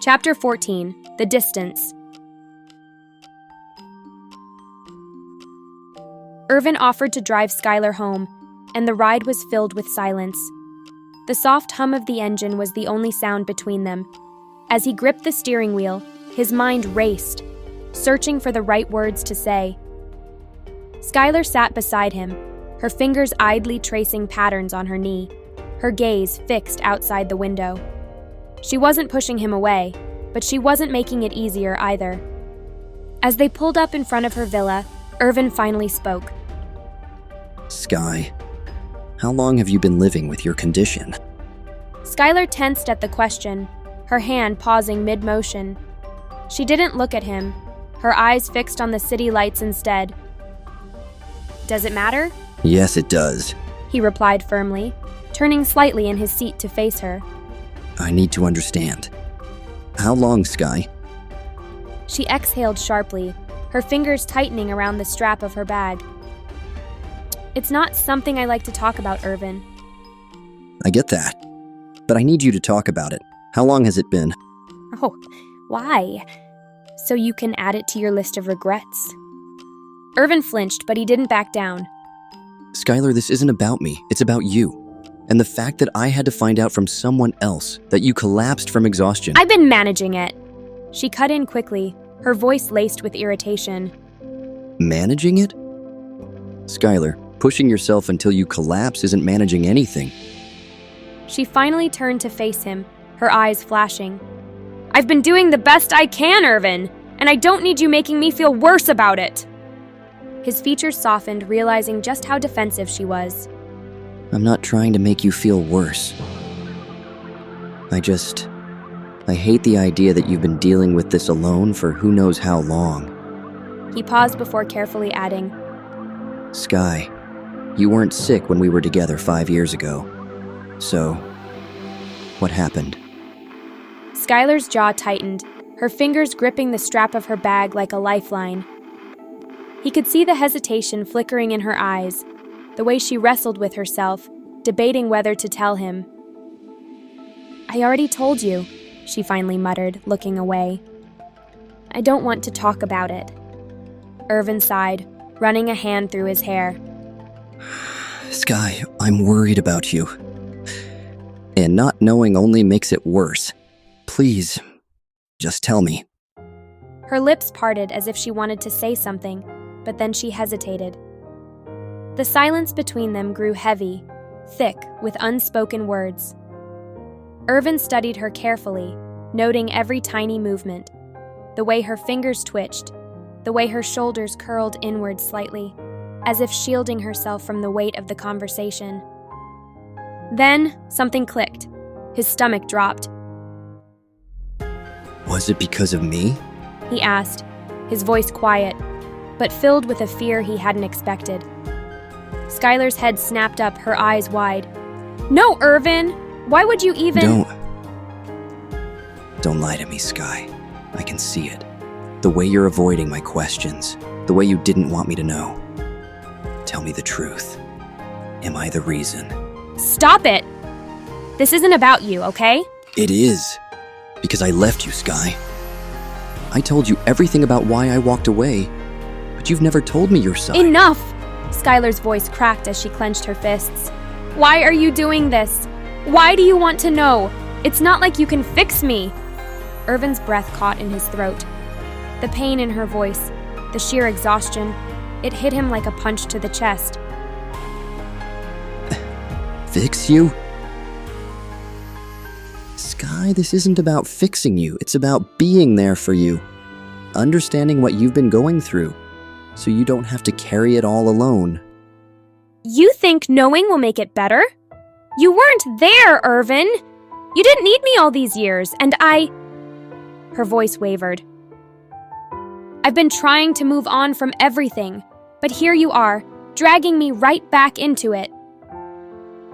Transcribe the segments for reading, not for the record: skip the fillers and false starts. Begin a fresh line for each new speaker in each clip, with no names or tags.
Chapter 14. The Distance. Irvin offered to drive Skylar home, and the ride was filled with silence. The soft hum of the engine was the only sound between them. As he gripped the steering wheel, his mind raced, searching for the right words to say. Skylar sat beside him, her fingers idly tracing patterns on her knee, her gaze fixed outside the window. She wasn't pushing him away, but she wasn't making it easier either. As they pulled up in front of her villa, Irvin finally spoke.
Sky, how long have you been living with your condition?
Skylar tensed at the question, her hand pausing mid-motion. She didn't look at him, her eyes fixed on the city lights instead. Does it matter?
Yes, it does.
He replied firmly, turning slightly in his seat to face her.
I need to understand. How long, Sky?
She exhaled sharply, her fingers tightening around the strap of her bag. It's not something I like to talk about, Irvin.
I get that, but I need you to talk about it. How long has it been?
Oh, why? So you can add it to your list of regrets. Irvin flinched, but he didn't back down.
Skylar, this isn't about me. It's about you. And the fact that I had to find out from someone else that you collapsed from exhaustion.
I've been managing it. She cut in quickly, her voice laced with irritation.
Managing it? Skylar, pushing yourself until you collapse isn't managing anything.
She finally turned to face him, her eyes flashing. I've been doing the best I can, Irvin, and I don't need you making me feel worse about it. His features softened, realizing just how defensive she was.
I'm not trying to make you feel worse. I hate the idea that you've been dealing with this alone for who knows how long.
He paused before carefully adding,
Sky, you weren't sick when we were together 5 years ago. So, what happened?
Skylar's jaw tightened, her fingers gripping the strap of her bag like a lifeline. He could see the hesitation flickering in her eyes, the way she wrestled with herself, debating whether to tell him. I already told you, she finally muttered, looking away. I don't want to talk about it. Irvin sighed, running a hand through his hair.
Sky, I'm worried about you. And not knowing only makes it worse. Please, just tell me.
Her lips parted as if she wanted to say something, but then she hesitated. The silence between them grew heavy, thick with unspoken words. Irvin studied her carefully, noting every tiny movement, the way her fingers twitched, the way her shoulders curled inward slightly, as if shielding herself from the weight of the conversation. Then, something clicked. His stomach dropped.
Was it because of me?
He asked, his voice quiet, but filled with a fear he hadn't expected. Skylar's head snapped up, her eyes wide. No, Irvin! Why would you even—
Don't lie to me, Sky. I can see it. The way you're avoiding my questions. The way you didn't want me to know. Tell me the truth. Am I the reason?
Stop it! This isn't about you, okay?
It is. Because I left you, Sky. I told you everything about why I walked away, but you've never told me your side.
Enough! Skylar's voice cracked as she clenched her fists. Why are you doing this? Why do you want to know? It's not like you can fix me. Irvin's breath caught in his throat. The pain in her voice, the sheer exhaustion, it hit him like a punch to the chest.
Fix you? Sky, this isn't about fixing you. It's about being there for you. Understanding what you've been going through, so you don't have to carry it all alone.
You think knowing will make it better? You weren't there, Irvin! You didn't need me all these years, and Her voice wavered. I've been trying to move on from everything, but here you are, dragging me right back into it.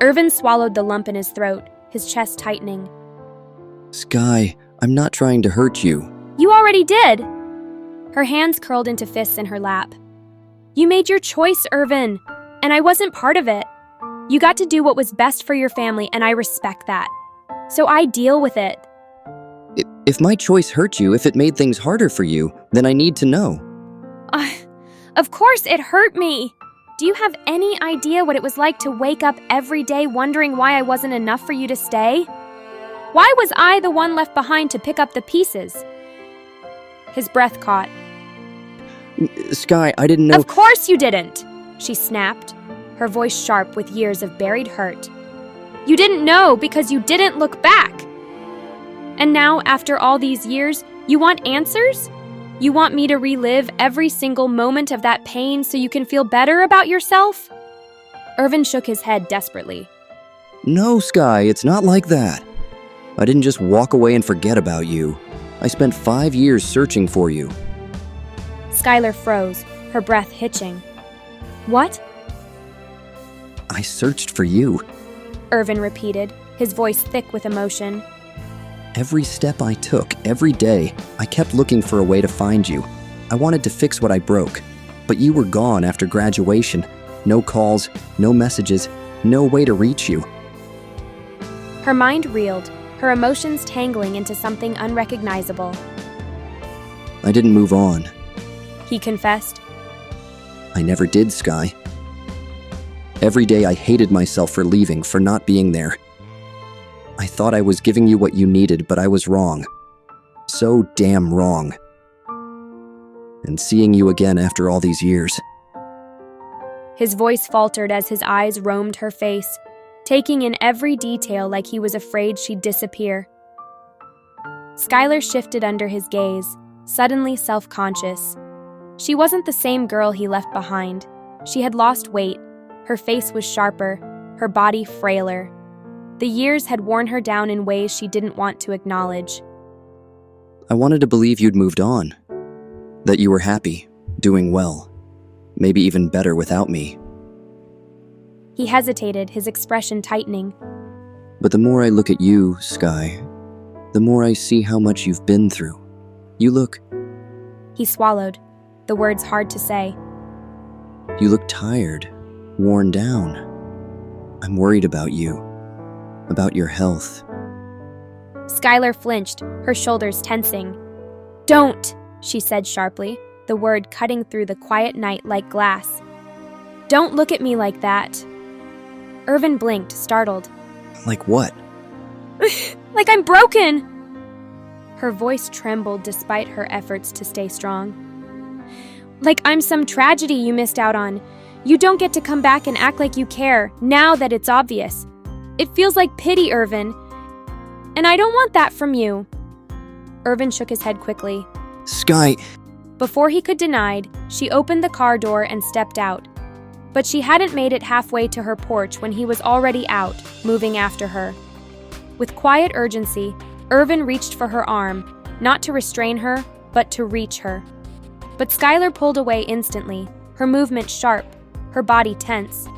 Irvin swallowed the lump in his throat, his chest tightening.
Sky, I'm not trying to hurt you.
You already did! Her hands curled into fists in her lap. You made your choice, Irvin, and I wasn't part of it. You got to do what was best for your family, and I respect that. So I deal with it.
If my choice hurt you, if it made things harder for you, then I need to know.
Of course it hurt me! Do you have any idea what it was like to wake up every day wondering why I wasn't enough for you to stay? Why was I the one left behind to pick up the pieces? His breath caught.
Sky, I didn't know—
Of course you didn't! She snapped, her voice sharp with years of buried hurt. You didn't know because you didn't look back! And now, after all these years, you want answers? You want me to relive every single moment of that pain so you can feel better about yourself? Irvin shook his head desperately.
No, Sky, it's not like that. I didn't just walk away and forget about you. I spent 5 years searching for you.
Skylar froze, her breath hitching. What?
I searched for you.
Irvin repeated, his voice thick with emotion.
Every step I took, every day, I kept looking for a way to find you. I wanted to fix what I broke, but you were gone after graduation. No calls, no messages, no way to reach you.
Her mind reeled, her emotions tangling into something unrecognizable.
I didn't move on.
He confessed.
I never did, Sky. Every day I hated myself for leaving, for not being there. I thought I was giving you what you needed, but I was wrong. So damn wrong. And seeing you again after all these years.
His voice faltered as his eyes roamed her face, taking in every detail like he was afraid she'd disappear. Skylar shifted under his gaze, suddenly self-conscious. She wasn't the same girl he left behind. She had lost weight, her face was sharper, her body frailer. The years had worn her down in ways she didn't want to acknowledge.
I wanted to believe you'd moved on. That you were happy, doing well. Maybe even better without me.
He hesitated, his expression tightening.
But the more I look at you, Sky, the more I see how much you've been through. You look—
He swallowed, the words hard to say.
You look tired, worn down. I'm worried about you, about your health.
Skylar flinched, her shoulders tensing. Don't, she said sharply, the word cutting through the quiet night like glass. Don't look at me like that. Irvin blinked, startled.
Like what?
Like I'm broken! Her voice trembled despite her efforts to stay strong. Like I'm some tragedy you missed out on. You don't get to come back and act like you care, now that it's obvious. It feels like pity, Irvin. And I don't want that from you. Irvin shook his head quickly.
Sky—
Before he could deny, she opened the car door and stepped out. But she hadn't made it halfway to her porch when he was already out, moving after her. With quiet urgency, Irvin reached for her arm, not to restrain her, but to reach her. But Skylar pulled away instantly, her movement sharp, her body tense.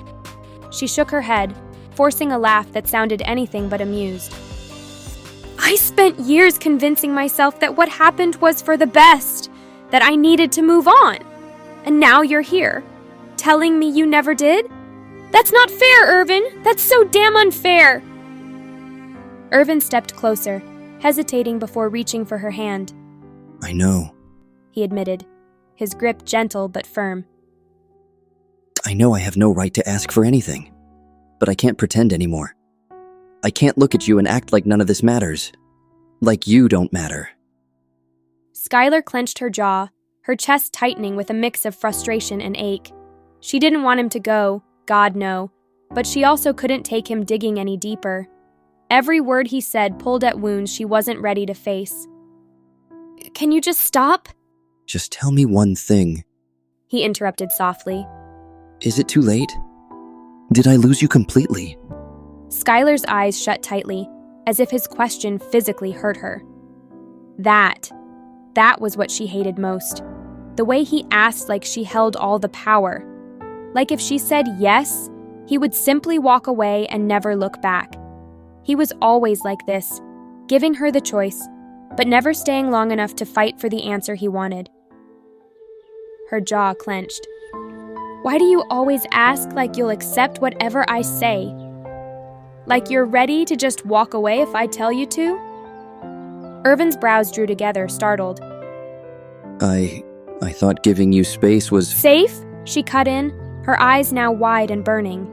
She shook her head, forcing a laugh that sounded anything but amused. I spent years convincing myself that what happened was for the best, that I needed to move on. And now you're here, telling me you never did? That's not fair, Irvin! That's so damn unfair! Irvin stepped closer, hesitating before reaching for her hand.
I know.
He admitted, his grip gentle but firm.
I know I have no right to ask for anything, but I can't pretend anymore. I can't look at you and act like none of this matters. Like you don't matter.
Skylar clenched her jaw, her chest tightening with a mix of frustration and ache. She didn't want him to go, God no, but she also couldn't take him digging any deeper. Every word he said pulled at wounds she wasn't ready to face. Can you just stop?
Just tell me one thing.
He interrupted softly.
Is it too late? Did I lose you completely?
Skylar's eyes shut tightly, as if his question physically hurt her. That was what she hated most. The way he asked like she held all the power. Like if she said yes, he would simply walk away and never look back. He was always like this, giving her the choice, but never staying long enough to fight for the answer he wanted. Her jaw clenched. Why do you always ask like you'll accept whatever I say? Like you're ready to just walk away if I tell you to? Irvin's brows drew together, startled.
I thought giving you space was...
Safe? She cut in, her eyes now wide and burning.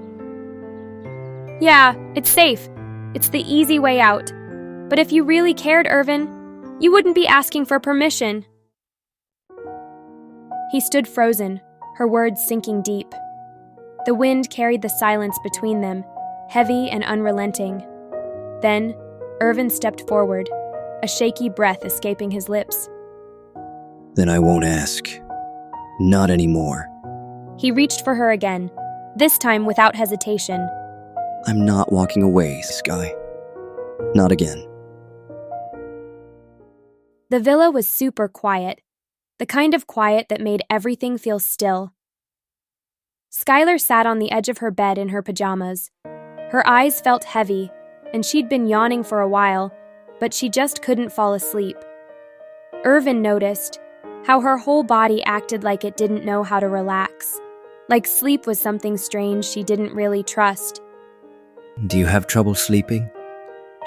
Yeah, it's safe. It's the easy way out. But if you really cared, Irvin, you wouldn't be asking for permission. He stood frozen, her words sinking deep. The wind carried the silence between them, heavy and unrelenting. Then, Irvin stepped forward, a shaky breath escaping his lips.
Then I won't ask. Not anymore.
He reached for her again, this time without hesitation.
I'm not walking away, Sky. Not again.
The villa was super quiet, the kind of quiet that made everything feel still. Skylar sat on the edge of her bed in her pajamas. Her eyes felt heavy, and she'd been yawning for a while, but she just couldn't fall asleep. Irvin noticed how her whole body acted like it didn't know how to relax, like sleep was something strange she didn't really trust.
Do you have trouble sleeping?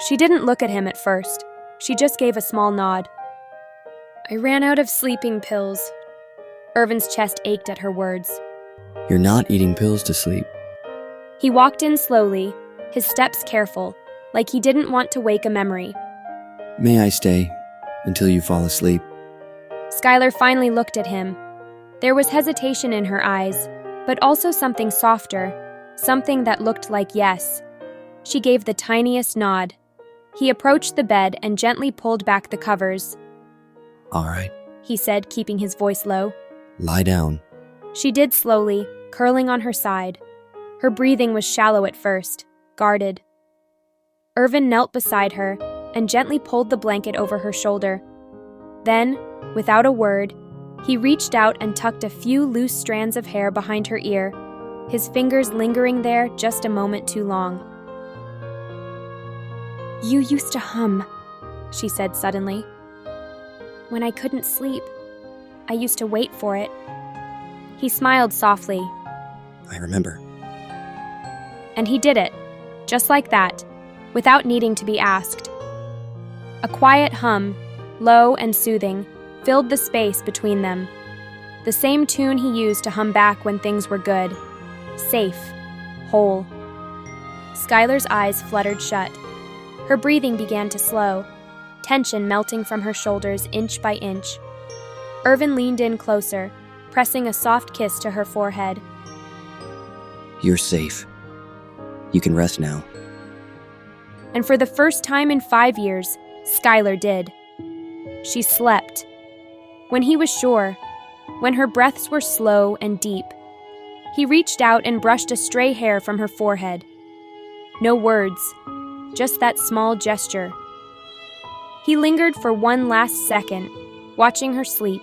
She didn't look at him at first. She just gave a small nod. I ran out of sleeping pills. Irvin's chest ached at her words.
You're not eating pills to sleep.
He walked in slowly, his steps careful, like he didn't want to wake a memory.
May I stay until you fall asleep?
Skylar finally looked at him. There was hesitation in her eyes, but also something softer, something that looked like yes. She gave the tiniest nod. He approached the bed and gently pulled back the covers.
All right,
he said, keeping his voice low.
Lie down.
She did slowly, curling on her side. Her breathing was shallow at first, guarded. Irvin knelt beside her and gently pulled the blanket over her shoulder. Then, without a word, he reached out and tucked a few loose strands of hair behind her ear, his fingers lingering there just a moment too long. You used to hum, she said suddenly. When I couldn't sleep, I used to wait for it. He smiled softly.
I remember.
And he did it, just like that, without needing to be asked. A quiet hum, low and soothing, filled the space between them. The same tune he used to hum back when things were good. Safe. Whole. Skylar's eyes fluttered shut. Her breathing began to slow, tension melting from her shoulders inch by inch. Irvin leaned in closer, pressing a soft kiss to her forehead.
You're safe. You can rest now.
And for the first time in 5 years, Skylar did. She slept. When he was sure, when her breaths were slow and deep, he reached out and brushed a stray hair from her forehead. No words, just that small gesture. He lingered for one last second, watching her sleep,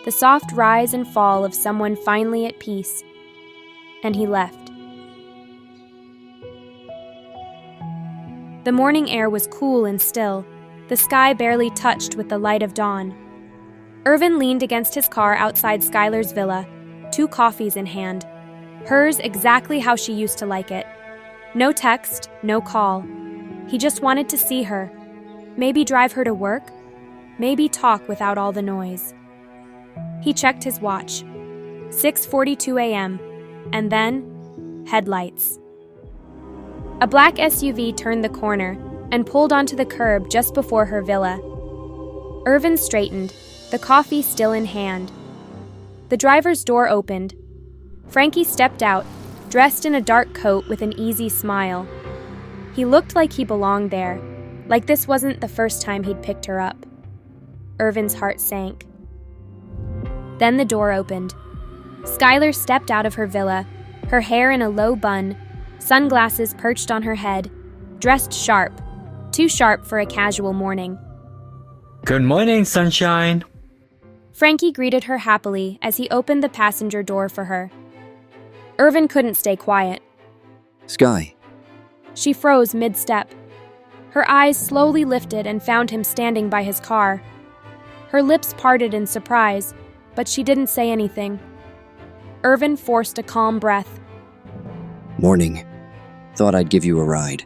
the soft rise and fall of someone finally at peace. And he left. The morning air was cool and still, the sky barely touched with the light of dawn. Irvin leaned against his car outside Skylar's villa, 2 coffees in hand. Hers exactly how she used to like it. No text, no call. He just wanted to see her. Maybe drive her to work. Maybe talk without all the noise. He checked his watch. 6:42 a.m. And then, headlights. A black SUV turned the corner and pulled onto the curb just before her villa. Irvin straightened, the coffee still in hand. The driver's door opened. Frankie stepped out, dressed in a dark coat with an easy smile. He looked like he belonged there, like this wasn't the first time he'd picked her up. Irvin's heart sank. Then the door opened. Skylar stepped out of her villa, her hair in a low bun, sunglasses perched on her head, dressed sharp, too sharp for a casual morning.
Good morning, sunshine.
Frankie greeted her happily as he opened the passenger door for her. Irvin couldn't stay quiet.
Sky.
She froze mid-step. Her eyes slowly lifted and found him standing by his car. Her lips parted in surprise, but she didn't say anything. Irvin forced a calm breath.
Morning. Thought I'd give you a ride.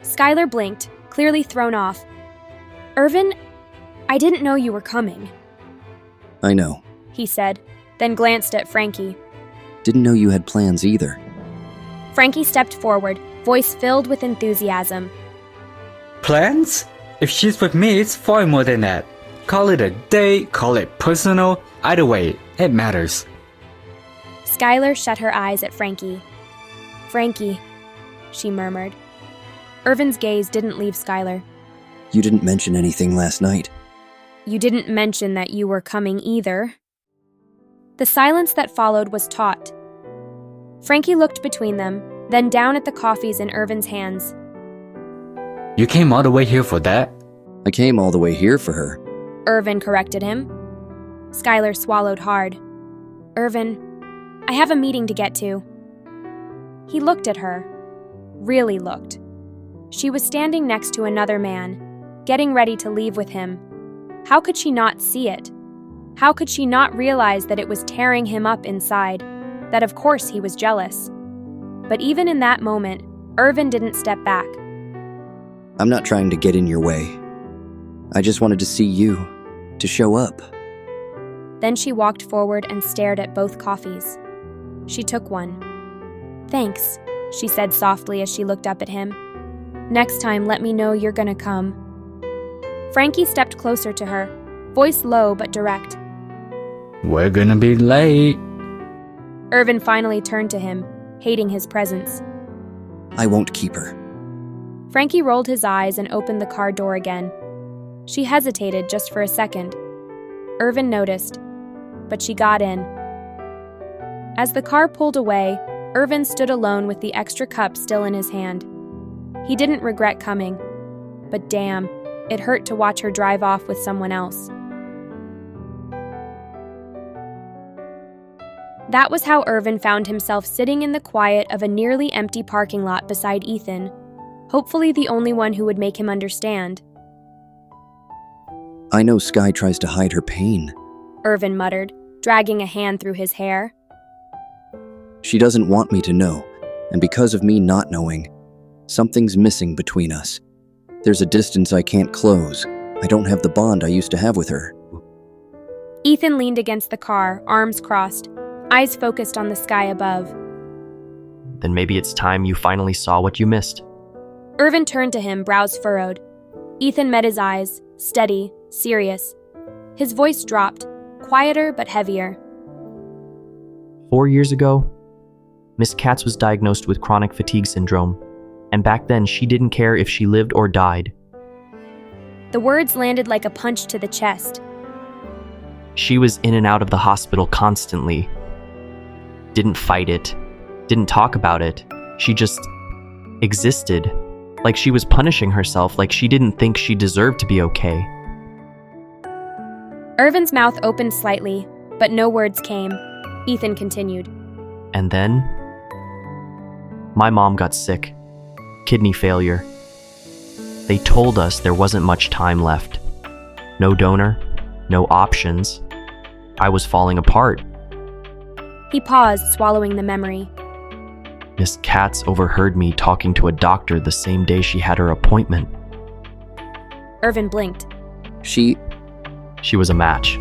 Skylar blinked, clearly thrown off. Irvin, I didn't know you were coming,
I know.
he said, then glanced at Frankie.
Didn't know you had plans either.
Frankie stepped forward, voice filled with enthusiasm.
Plans? If she's with me, it's far more than that. Call it a date, call it personal. Either way, it matters.
Skylar shut her eyes at Frankie. Frankie, she murmured. Irvin's gaze didn't leave Skylar.
You didn't mention anything last night.
You didn't mention that you were coming either. The silence that followed was taut. Frankie looked between them, then down at the coffees in Irvin's hands.
You came all the way here for that?
I came all the way here for her.
Irvin corrected him. Skylar swallowed hard. Irvin, I have a meeting to get to. He looked at her. Really looked. She was standing next to another man, getting ready to leave with him. How could she not see it? How could she not realize that it was tearing him up inside? That of course he was jealous. But even in that moment, Irvin didn't step back.
I'm not trying to get in your way. I just wanted to see you, to show up.
Then she walked forward and stared at both coffees. She took one. Thanks, she said softly as she looked up at him. Next time, let me know you're gonna come. Frankie stepped closer to her, voice low but direct.
We're gonna be late.
Irvin finally turned to him, hating his presence.
I won't keep her.
Frankie rolled his eyes and opened the car door again. She hesitated just for a second. Irvin noticed, but she got in. As the car pulled away, Irvin stood alone with the extra cup still in his hand. He didn't regret coming, but damn, it hurt to watch her drive off with someone else. That was how Irvin found himself sitting in the quiet of a nearly empty parking lot beside Ethan, hopefully the only one who would make him understand.
I know Sky tries to hide her pain.
Irvin muttered, dragging a hand through his hair.
She doesn't want me to know, and because of me not knowing, something's missing between us. There's a distance I can't close. I don't have the bond I used to have with her.
Ethan leaned against the car, arms crossed, eyes focused on the sky above.
Then maybe it's time you finally saw what you missed.
Irvin turned to him, brows furrowed. Ethan met his eyes, steady, serious. His voice dropped, quieter but heavier.
4 years ago, Miss Katz was diagnosed with chronic fatigue syndrome, and back then she didn't care if she lived or died.
The words landed like a punch to the chest.
She was in and out of the hospital constantly. Didn't fight it, didn't talk about it. She just existed, like she was punishing herself, like she didn't think she deserved to be okay.
Irvin's mouth opened slightly, but no words came. Ethan continued.
And then, my mom got sick. Kidney failure. They told us there wasn't much time left. No donor, no options. I was falling apart.
He paused, swallowing the memory.
Miss Katz overheard me talking to a doctor the same day she had her appointment.
Irvin blinked.
She
was a match.